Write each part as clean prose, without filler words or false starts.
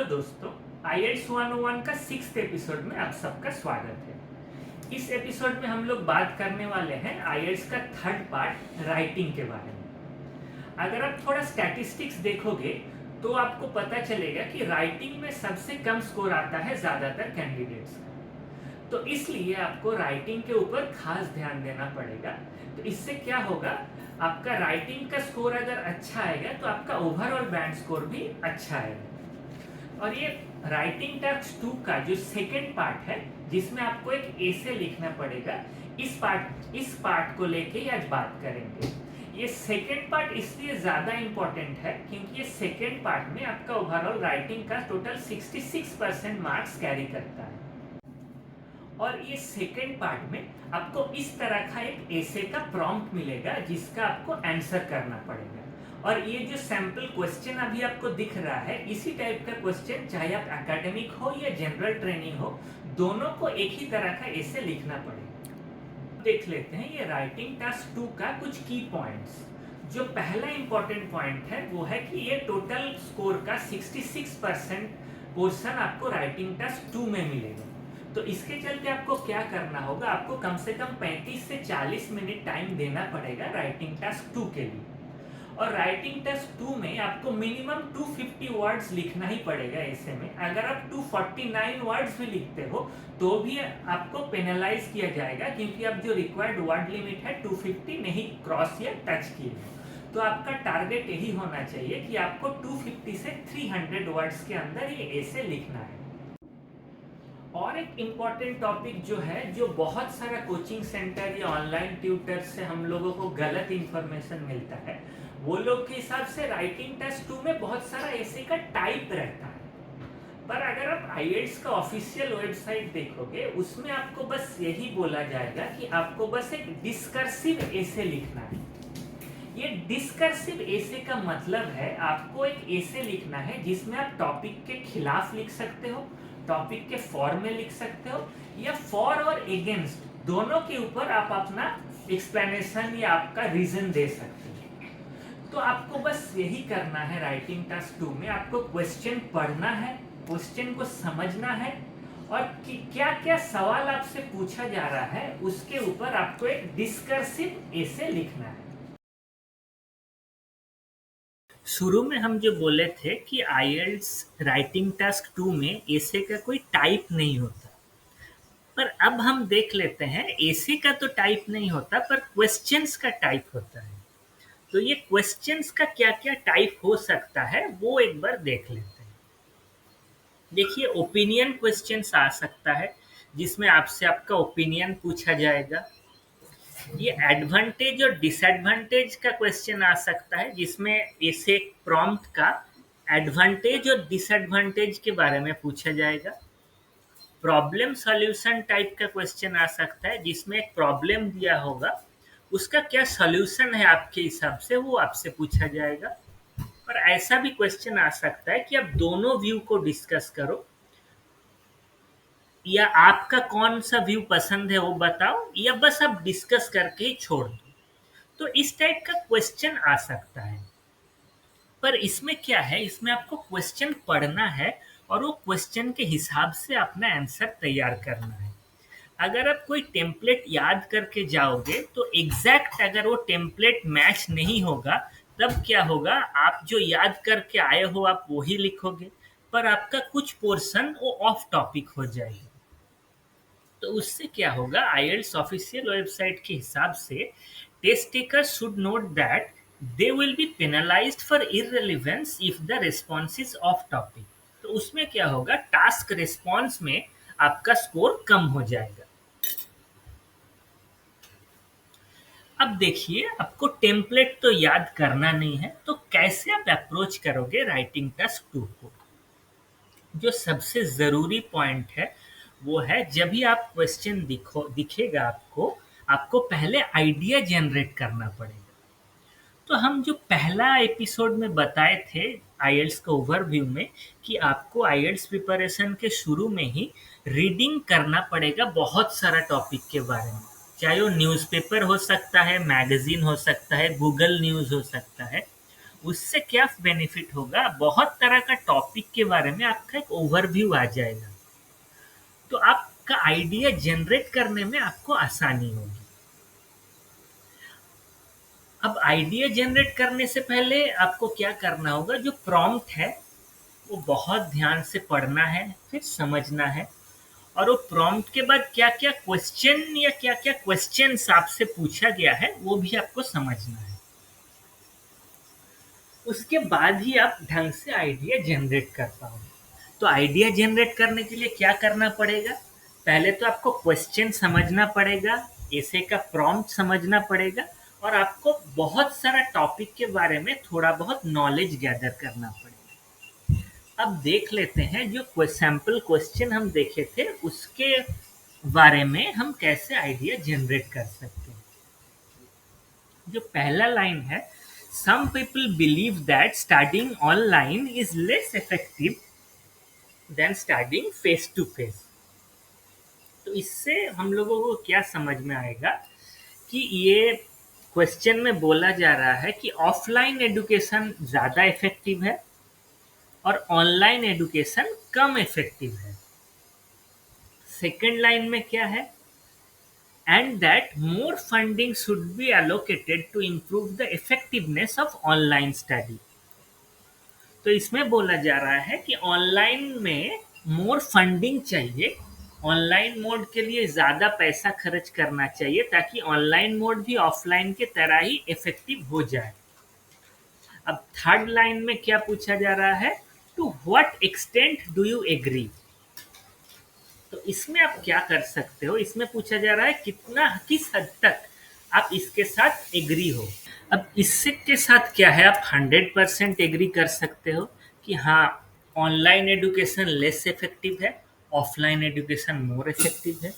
दोस्तों, IELTS 101 का 6th episode में आप सबका स्वागत है। इस एपिसोड में हम लोग बात करने वाले हैं IELTS का थर्ड पार्ट राइटिंग के बारे में। अगर आप थोड़ा स्टैटिस्टिक्स देखोगे तो आपको पता चलेगा कि राइटिंग में सबसे कम स्कोर आता है ज़्यादातर कैंडिडेट्स का। तो इसलिए आपको राइटिंग के ऊपर खास ध्यान देना पड़ेगा। तो इससे क्या होगा, आपका राइटिंग का स्कोर अगर अच्छा आएगा तो आपका ओवरऑल बैंड स्कोर भी अच्छा आएगा। और ये राइटिंग टास्क 2 का जो सेकेंड पार्ट है, जिसमें आपको एक एसे लिखना पड़ेगा, इस पार्ट को लेके आज बात करेंगे। ये सेकेंड पार्ट इसलिए ज़्यादा इम्पोर्टेंट है क्योंकि ये सेकेंड पार्ट में आपका ओवरऑल राइटिंग का टोटल 66% मार्क्स कैरी करता है। और ये सेकेंड पार्ट में आपको इस तरह का एक एसे का प्रॉम्प्ट मिलेगा जिसका आपको आंसर करना पड़ेगा। और ये जो सैंपल क्वेश्चन अभी आपको दिख रहा है, इसी टाइप का क्वेश्चन चाहे आप एकेडमिक हो या जनरल ट्रेनिंग हो, दोनों को एक ही तरह का एसे लिखना पड़ेगा। देख लेते हैं ये राइटिंग टास्क 2 का कुछ की पॉइंट्स। जो पहला इंपॉर्टेंट पॉइंट है वो है कि ये टोटल स्कोर का 66% पोर्शन आपको राइटिंग टास्क 2 में मिलेगा। तो इसके चलते आपको क्या करना होगा, आपको कम से कम 35 से 40 मिनट टाइम देना पड़ेगा राइटिंग टास्क 2 के लिए। और राइटिंग टास्क 2 में आपको मिनिमम 250 वर्ड्स लिखना ही पड़ेगा ऐसे में। अगर आप 249 वर्ड्स भी लिखते हो तो भी आपको पेनलाइज किया जाएगा, क्योंकि आप जो रिक्वायर्ड वर्ड लिमिट है 250 नहीं क्रॉस या टच किए। तो आपका टारगेट यही होना चाहिए कि आपको 250 से 300 वर्ड्स के अंदर ये ऐसे लिखना है। और एक इम्पॉर्टेंट टॉपिक जो है, जो बहुत सारा कोचिंग सेंटर या ऑनलाइन ट्यूटर से हम लोगों को गलत इंफॉर्मेशन मिलता है, वो लोग के हिसाब से राइटिंग टेस्ट 2 में बहुत सारा ऐसे का टाइप रहता है। पर अगर आप IELTS का ऑफिशियल वेबसाइट देखोगे, उसमें आपको बस यही बोला जाएगा कि आपको बस एक डिस्कर्सिव ऐसे लिखना है। ये डिस्कर्सिव ऐसे का मतलब है आपको एक ऐसे लिखना है जिसमें आप टॉपिक के खिलाफ लिख सकते हो, टॉपिक के फॉर में लिख सकते हो, या फॉर और अगेंस्ट दोनों के ऊपर आप अपना एक्सप्लेनेशन या आपका रीजन दे सकते हो। तो आपको बस यही करना है राइटिंग टास्क 2 में। आपको क्वेश्चन पढ़ना है, क्वेश्चन को समझना है, और कि क्या क्या सवाल आपसे पूछा जा रहा है उसके ऊपर आपको एक डिस्कर्सिव ऐसे लिखना है। शुरू में हम जो बोले थे कि IELTS राइटिंग टास्क 2 में ऐसे का कोई टाइप नहीं होता, पर अब हम देख लेते हैं ऐसे का तो टाइप नहीं होता, पर क्वेश्चंस का टाइप होता है। तो ये क्वेश्चंस का क्या क्या टाइप हो सकता है वो एक बार देख लेते हैं। देखिए, ओपिनियन क्वेश्चंस आ सकता है जिसमें आपसे आपका ओपिनियन पूछा जाएगा। ये एडवांटेज और डिसएडवांटेज का क्वेश्चन आ सकता है जिसमें ऐसे प्रॉम्प्ट का एडवांटेज और डिसएडवांटेज के बारे में पूछा जाएगा। प्रॉब्लम सॉल्यूशन टाइप का क्वेश्चन आ सकता है जिसमें एक प्रॉब्लम दिया होगा, उसका क्या सॉल्यूशन है आपके हिसाब से, वो आपसे पूछा जाएगा। पर ऐसा भी क्वेश्चन आ सकता है कि आप दोनों व्यू को डिस्कस करो, या आपका कौन सा व्यू पसंद है वो बताओ, या बस आप डिस्कस करके ही छोड़ दो। तो इस टाइप का क्वेश्चन आ सकता है। पर इसमें क्या है, इसमें आपको क्वेश्चन पढ़ना है और वो क्वेश्चन के हिसाब से अपना आंसर तैयार करना है। अगर आप कोई टेम्पलेट याद करके जाओगे तो एग्जैक्ट अगर वो टेम्पलेट मैच नहीं होगा, तब क्या होगा, आप जो याद करके आए हो आप वही लिखोगे, पर आपका कुछ पोर्शन वो ऑफ टॉपिक हो जाएगा। तो उससे क्या होगा, IELTS ऑफिशियल वेबसाइट के हिसाब से test takers should note that they will be penalised for irrelevance if the response is off topic. तो उसमें क्या होगा, टास्क रिस्पॉन्स में आपका स्कोर कम हो जाएगा। अब देखिए, आपको टेम्पलेट तो याद करना नहीं है, तो कैसे आप अप्रोच करोगे राइटिंग टास्क 2 को। जो सबसे ज़रूरी पॉइंट है वो है, जब भी आप क्वेश्चन दिखेगा आपको, आपको पहले आइडिया जनरेट करना पड़ेगा। तो हम जो पहला एपिसोड में बताए थे IELTS का ओवरव्यू में, कि आपको IELTS प्रिपरेशन के शुरू में ही रीडिंग करना पड़ेगा बहुत सारा टॉपिक के बारे में। चाहे वो न्यूज़पेपर हो सकता है, मैगजीन हो सकता है, गूगल न्यूज़ हो सकता है, उससे क्या बेनिफिट होगा, बहुत तरह का टॉपिक के बारे में आपका एक ओवरव्यू आ जाएगा, तो आपका आइडिया जनरेट करने में आपको आसानी होगी। अब आइडिया जनरेट करने से पहले आपको क्या करना होगा, जो प्रॉम्प्ट है वो बहुत ध्यान से पढ़ना है, फिर समझना है, और वो प्रॉम्प्ट के बाद क्या क्या क्वेश्चन या क्या क्या क्वेश्चंस आपसे पूछा गया है वो भी आपको समझना है। उसके बाद ही आप ढंग से आइडिया जनरेट कर पाओगे। तो आइडिया जनरेट करने के लिए क्या करना पड़ेगा, पहले तो आपको क्वेश्चन समझना पड़ेगा, ऐसे का प्रॉम्प्ट समझना पड़ेगा, और आपको बहुत सारा टॉपिक के बारे में थोड़ा बहुत नॉलेज गैदर करना पड़ेगा। अब देख लेते हैं, जो सैम्पल क्वेश्चन हम देखे थे उसके बारे में हम कैसे आइडिया जनरेट कर सकते हैं। जो पहला लाइन है, some people believe that studying online is less effective than studying face to face. तो इससे हम लोगों को क्या समझ में आएगा कि ये क्वेश्चन में बोला जा रहा है कि ऑफलाइन एजुकेशन ज़्यादा इफेक्टिव है और ऑनलाइन एजुकेशन कम इफेक्टिव है। सेकेंड लाइन में क्या है, and that more funding should be allocated to improve the effectiveness of online study। तो इसमें बोला जा रहा है कि ऑनलाइन में मोर फंडिंग चाहिए, ऑनलाइन मोड के लिए ज़्यादा पैसा खर्च करना चाहिए ताकि ऑनलाइन मोड भी ऑफलाइन के तरह ही इफेक्टिव हो जाए। अब थर्ड लाइन में क्या पूछा जा रहा है, to what extent do you agree. तो इसमें आप क्या कर सकते हो, इसमें पूछा जा रहा है कितना, किस हद तक आप इसके साथ एग्री हो। अब इससे के साथ क्या है, आप 100% एग्री कर सकते हो कि हाँ, ऑनलाइन एजुकेशन लेस इफेक्टिव है, ऑफलाइन एजुकेशन मोर इफेक्टिव है।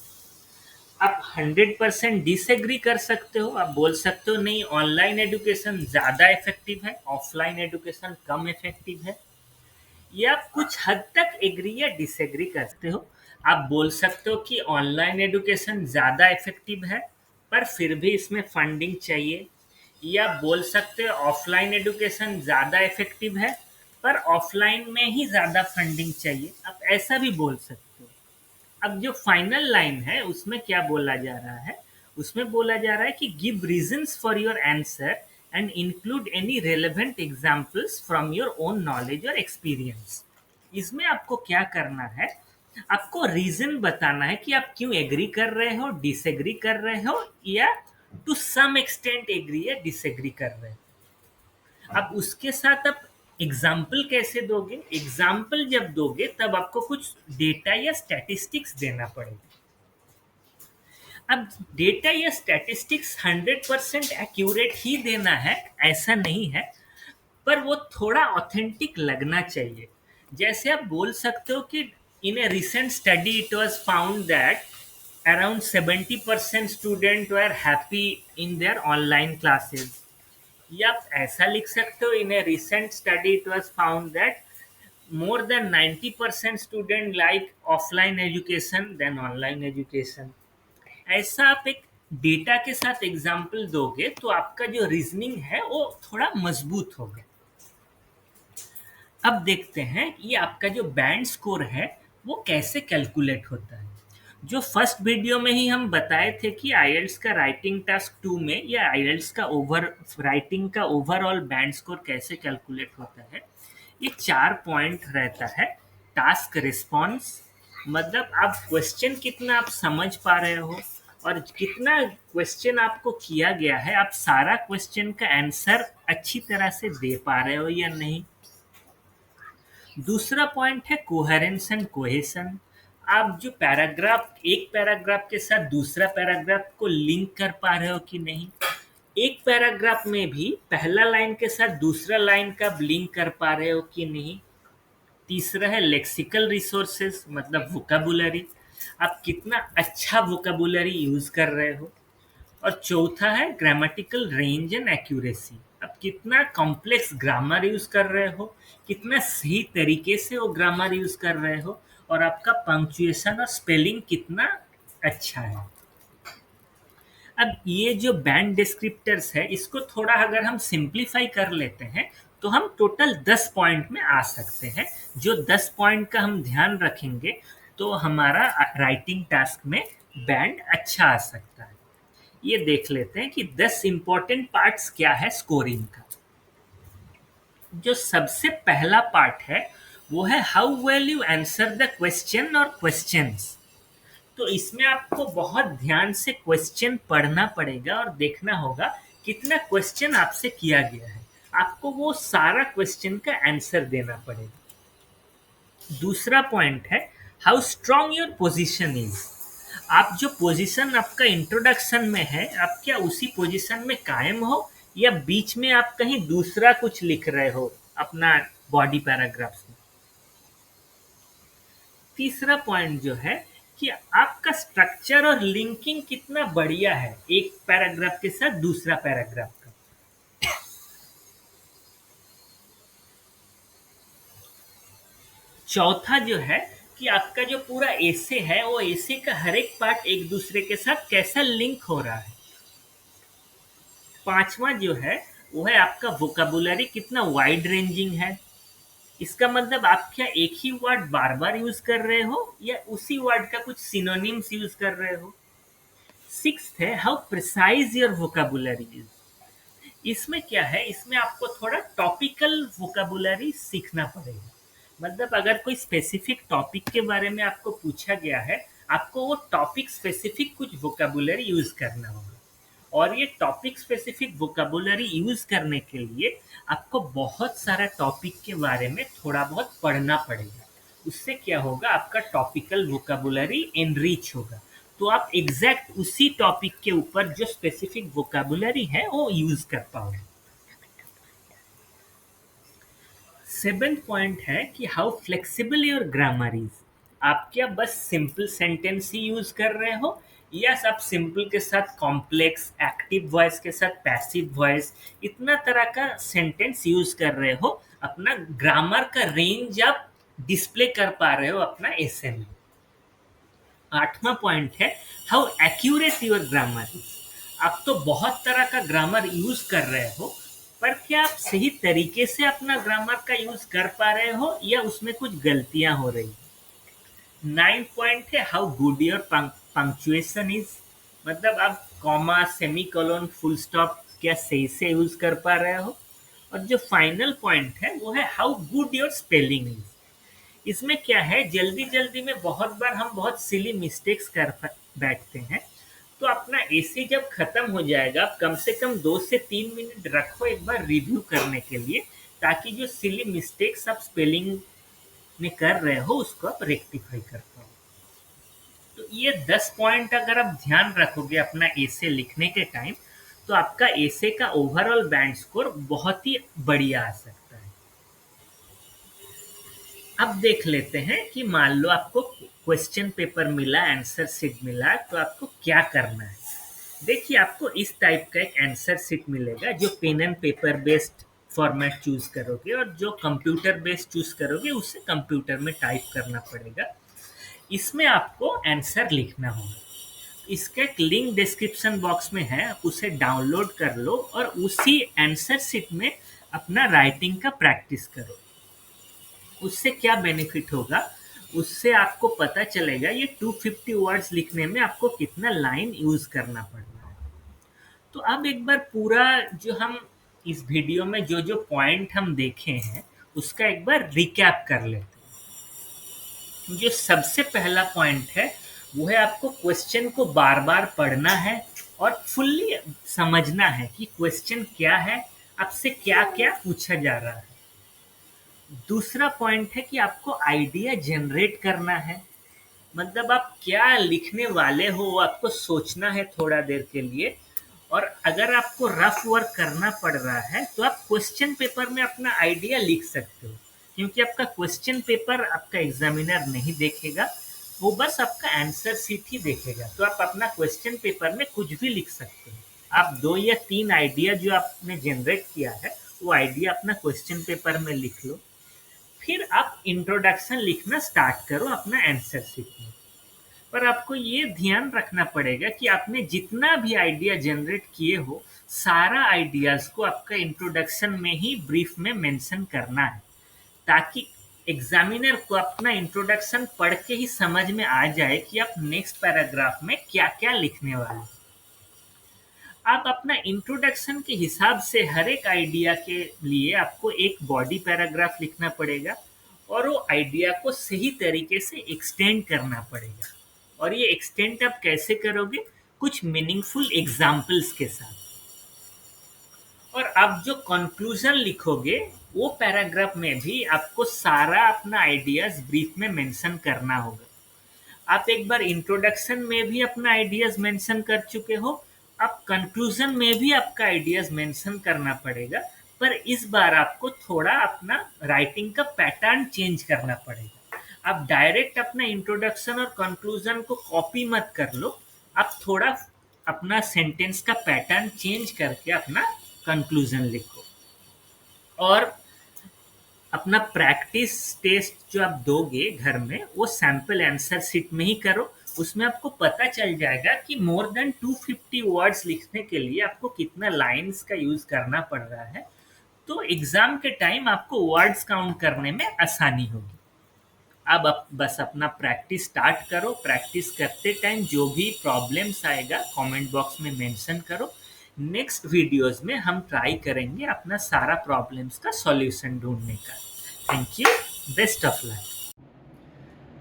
आप 100% डिसएग्री कर सकते हो, आप बोल सकते हो नहीं, ऑनलाइन एजुकेशन ज़्यादा इफेक्टिव है, ऑफलाइन एजुकेशन कम इफेक्टिव है। या आप कुछ हद तक एग्री या डिसएग्री करते हो। आप बोल सकते हो कि ऑनलाइन एजुकेशन ज़्यादा इफेक्टिव है पर फिर भी इसमें फंडिंग चाहिए, या बोल सकते हो ऑफलाइन एजुकेशन ज़्यादा इफेक्टिव है पर ऑफलाइन में ही ज़्यादा फंडिंग चाहिए, आप ऐसा भी बोल सकते हो। अब जो फाइनल लाइन है उसमें क्या बोला जा रहा है, उसमें बोला जा रहा है कि give reasons for your answer and include any relevant examples from your own knowledge और एक्सपीरियंस। इसमें आपको क्या करना है, आपको रीजन बताना है कि आप क्यों एग्री कर रहे हो, डिसएग्री कर रहे हो, या टू सम एक्सटेंट एग्री या डिसएग्री कर रहे हो। अब उसके साथ आप एग्जाम्पल कैसे दोगे, एग्जाम्पल जब दोगे तब आपको कुछ डेटा या स्टैटिस्टिक्स देना पड़ेगा। अब डेटा या स्टैटिस्टिक्स 100% एक्यूरेट ही देना है ऐसा नहीं है, पर वो थोड़ा ऑथेंटिक लगना चाहिए। जैसे आप बोल सकते हो कि in a recent study it was found that around 70% student were happy in their online classes, या आप ऐसा लिख सकते हो, in a recent study it was found that more than 90% student like offline education than online education। ऐसा आप एक data के साथ एग्जाम्पल दोगे तो आपका जो रीजनिंग है वो थोड़ा मजबूत होगा। अब देखते हैं कि आपका जो बैंड स्कोर है वो कैसे कैलकुलेट होता है। जो फर्स्ट वीडियो में ही हम बताए थे कि आईएलटीएस का राइटिंग टास्क 2 में या आईएलटीएस का राइटिंग का ओवरऑल बैंड स्कोर कैसे कैलकुलेट होता है, ये 4 पॉइंट रहता है। टास्क रिस्पॉन्स, मतलब आप क्वेश्चन कितना आप समझ पा रहे हो और कितना क्वेश्चन आपको किया गया है, आप सारा क्वेश्चन का आंसर अच्छी तरह से दे पा रहे हो या नहीं। दूसरा पॉइंट है कोहेरेंस एंड कोहेसन, आप जो पैराग्राफ, एक पैराग्राफ के साथ दूसरा पैराग्राफ को लिंक कर पा रहे हो कि नहीं। एक पैराग्राफ में भी पहला लाइन के साथ दूसरा लाइन का लिंक कर पा रहे हो कि नहीं। तीसरा है लेक्सिकल रिसोर्सेज, मतलब वोकेबुलरी, आप कितना अच्छा वोकेबुलरी यूज कर रहे हो। और चौथा है ग्रामेटिकल रेंज एंड एक्यूरेसी, आप कितना कॉम्प्लेक्स ग्रामर यूज कर रहे हो, कितना सही तरीके से वो ग्रामर यूज कर रहे हो, और आपका पंक्चुएशन और स्पेलिंग कितना अच्छा है। अब ये जो बैंड डिस्क्रिप्टर्स है, इसको थोड़ा अगर हम सिंप्लीफाई कर लेते हैं तो हम टोटल 10 पॉइंट में आ सकते हैं। जो 10 पॉइंट का हम ध्यान रखेंगे तो हमारा राइटिंग टास्क में बैंड अच्छा आ सकता है। ये देख लेते हैं कि 10 इंपॉर्टेंट पार्ट्स क्या है स्कोरिंग का। जो सबसे पहला पार्ट है वो है how well you answer the question और क्वेश्चंस। तो इसमें आपको बहुत ध्यान से क्वेश्चन पढ़ना पड़ेगा और देखना होगा कितना क्वेश्चन आपसे किया गया है। आपको वो सारा क्वेश्चन का आंसर देना पड़ेगा। दूसरा पॉइंट है how strong your position is. आप जो पोजीशन आपका इंट्रोडक्शन में है, आप क्या उसी पोजीशन में कायम हो या बीच में आप कहीं दूसरा कुछ लिख रहे हो अपना बॉडी पैराग्राफ्स में। तीसरा पॉइंट जो है कि आपका स्ट्रक्चर और लिंकिंग कितना बढ़िया है एक पैराग्राफ के साथ दूसरा पैराग्राफ का। चौथा जो है कि आपका जो पूरा एसे है वो एसे का हर एक पार्ट एक दूसरे के साथ कैसा लिंक हो रहा है। पांचवा जो है वो है आपका वोकाबुलरी कितना वाइड रेंजिंग है। इसका मतलब आप क्या एक ही वर्ड बार बार यूज कर रहे हो या उसी वर्ड का कुछ सिनोनिम्स यूज कर रहे हो। सिक्स्थ है how precise your vocabulary is. इसमें क्या है, इसमें आपको थोड़ा टॉपिकल वोकाबुलरी सीखना पड़ेगा। मतलब अगर कोई स्पेसिफिक टॉपिक के बारे में आपको पूछा गया है, आपको वो टॉपिक स्पेसिफिक कुछ वोकाबुलरी यूज करना होगा। और ये टॉपिक स्पेसिफिक वोकाबुलरी यूज करने के लिए आपको बहुत सारा टॉपिक के बारे में थोड़ा बहुत पढ़ना पड़ेगा। उससे क्या होगा, आपका टॉपिकल वोकाबुलरी एनरिच होगा। तो आप एग्जैक्ट उसी टॉपिक के ऊपर जो स्पेसिफिक वोकाबुलरी है वो यूज कर पाओगे। सेवेंथ पॉइंट है कि how flexible your grammar is. आप क्या बस सिंपल सेंटेंस ही यूज कर रहे हो या आप सिंपल के साथ कॉम्प्लेक्स, एक्टिव वॉइस के साथ पैसिव वॉइस, इतना तरह का सेंटेंस यूज कर रहे हो। अपना ग्रामर का रेंज आप डिस्प्ले कर पा रहे हो अपना एसे में। आठवां पॉइंट है how accurate your grammar is. आप तो बहुत तरह का ग्रामर यूज कर रहे हो, पर क्या आप सही तरीके से अपना ग्रामर का यूज कर पा रहे हो या उसमें कुछ गलतियां हो रही। नाइन्थ पॉइंट है how good your punctuation is. मतलब आप comma, semicolon, full stop क्या सही से यूज कर पा रहे हो। और जो फाइनल पॉइंट है वो है how good your spelling is. इसमें क्या है, जल्दी जल्दी में बहुत बार हम बहुत सिली मिस्टेक्स कर बैठते हैं। तो अपना एसे जब खत्म हो जाएगा, आप कम से कम 2 से 3 मिनट रखो एक बार रिव्यू करने के लिए, ताकि जो सिली मिस्टेक्स आप स्पेलिंग में कर रहे हो उसको आप रेक्टिफाई कर पाओ। तो ये 10 पॉइंट अगर आप ध्यान रखोगे अपना एसे लिखने के टाइम, तो आपका एसे का ओवरऑल बैंड स्कोर बहुत ही बढ़िया आ सकता है। अब देख लेते हैं कि मान लो आपको क्वेश्चन पेपर मिला, आंसर शीट मिला, तो आपको क्या करना है। देखिए, आपको इस टाइप का एक आंसर शीट मिलेगा जो pen and paper based format choose करोगे, और जो कंप्यूटर बेस्ड चूज करोगे उसे कंप्यूटर में टाइप करना पड़ेगा। इसमें आपको आंसर लिखना होगा। इसका एक लिंक डिस्क्रिप्शन बॉक्स में है, आप उसे डाउनलोड कर लो और उसी आंसर शीट में अपना राइटिंग का प्रैक्टिस करो। उससे क्या बेनिफिट होगा, उससे आपको पता चलेगा ये 250 वर्ड्स लिखने में आपको कितना लाइन यूज करना पड़ रहा है। तो अब एक बार पूरा जो हम इस वीडियो में जो जो पॉइंट हम देखे हैं उसका एक बार रिकैप कर लेते हैं। जो सबसे पहला पॉइंट है वो है आपको क्वेश्चन को बार बार पढ़ना है और फुल्ली समझना है कि क्वेश्चन क्या है, आपसे क्या क्या पूछा जा रहा है। दूसरा पॉइंट है कि आपको आइडिया जनरेट करना है। मतलब आप क्या लिखने वाले हो वो आपको सोचना है थोड़ा देर के लिए। और अगर आपको रफ वर्क करना पड़ रहा है तो आप क्वेश्चन पेपर में अपना आइडिया लिख सकते हो, क्योंकि आपका क्वेश्चन पेपर आपका एग्जामिनर नहीं देखेगा, वो बस आपका आंसर शीट ही देखेगा। तो आप अपना क्वेश्चन पेपर में कुछ भी लिख सकते हो। आप 2 या 3 आइडिया जो आपने जनरेट किया है वो आइडिया अपना क्वेश्चन पेपर में लिख लो। फिर आप इंट्रोडक्शन लिखना स्टार्ट करो अपना आंसर शीट में। पर आपको ये ध्यान रखना पड़ेगा कि आपने जितना भी आइडिया जनरेट किए हो, सारा आइडियाज को आपका इंट्रोडक्शन में ही ब्रीफ में मेंशन करना है, ताकि एग्जामिनर को अपना इंट्रोडक्शन पढ़ के ही समझ में आ जाए कि आप नेक्स्ट पैराग्राफ में क्या क्या लिखने वाले हैं। आप अपना इंट्रोडक्शन के हिसाब से हर एक आइडिया के लिए आपको एक बॉडी पैराग्राफ लिखना पड़ेगा और वो आइडिया को सही तरीके से एक्सटेंड करना पड़ेगा। और ये एक्सटेंड आप कैसे करोगे? कुछ मीनिंगफुल एग्जाम्पल्स के साथ। और आप जो कंक्लूजन लिखोगे वो पैराग्राफ में भी आपको सारा अपना आइडियाज ब्रीफ में मेंशन करना होगा। आप एक बार इंट्रोडक्शन में भी अपना आइडियाज मेंशन कर चुके हो, अब कंक्लूजन में भी आपका आइडियाज मेंशन करना पड़ेगा, पर इस बार आपको थोड़ा अपना राइटिंग का पैटर्न चेंज करना पड़ेगा। आप डायरेक्ट अपना इंट्रोडक्शन और कंक्लूजन को कॉपी मत कर लो, आप थोड़ा अपना सेंटेंस का पैटर्न चेंज करके अपना कंक्लूजन लिखो। और अपना प्रैक्टिस टेस्ट जो आप दोगे घर में, वो सैम्पल आंसर शीट में ही करो। उसमें आपको पता चल जाएगा कि मोर देन 250 वर्ड्स लिखने के लिए आपको कितना लाइंस का यूज करना पड़ रहा है, तो एग्जाम के टाइम आपको वर्ड्स काउंट करने में आसानी होगी। अब आप बस अपना प्रैक्टिस स्टार्ट करो। प्रैक्टिस करते टाइम जो भी प्रॉब्लम्स आएगा कमेंट बॉक्स में मेंशन करो। नेक्स्ट वीडियोस में हम ट्राई करेंगे अपना सारा प्रॉब्लम्स का सॉल्यूशन ढूंढने का। Thank you, best of luck.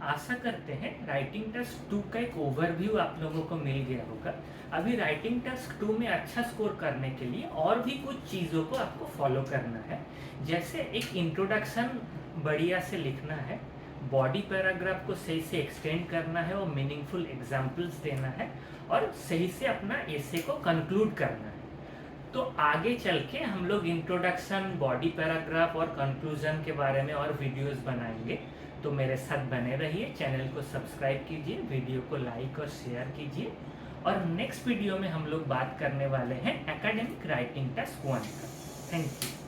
आशा करते हैं राइटिंग टास्क 2 का एक ओवरव्यू आप लोगों को मिल गया होगा। अभी राइटिंग टास्क 2 में अच्छा स्कोर करने के लिए और भी कुछ चीज़ों को आपको फॉलो करना है। जैसे एक इंट्रोडक्शन बढ़िया से लिखना है, बॉडी पैराग्राफ को सही से एक्सटेंड करना है और मीनिंगफुल एग्जाम्पल्स देना है, और सही से अपना एसे को कंक्लूड करना है। तो आगे चल के हम लोग इंट्रोडक्शन, बॉडी पैराग्राफ और कंक्लूजन के बारे में और वीडियोस बनाएंगे। तो मेरे साथ बने रहिए, चैनल को सब्सक्राइब कीजिए, वीडियो को लाइक और शेयर कीजिए। और नेक्स्ट वीडियो में हम लोग बात करने वाले हैं एकेडमिक राइटिंग टास्क 1 का। Thank you.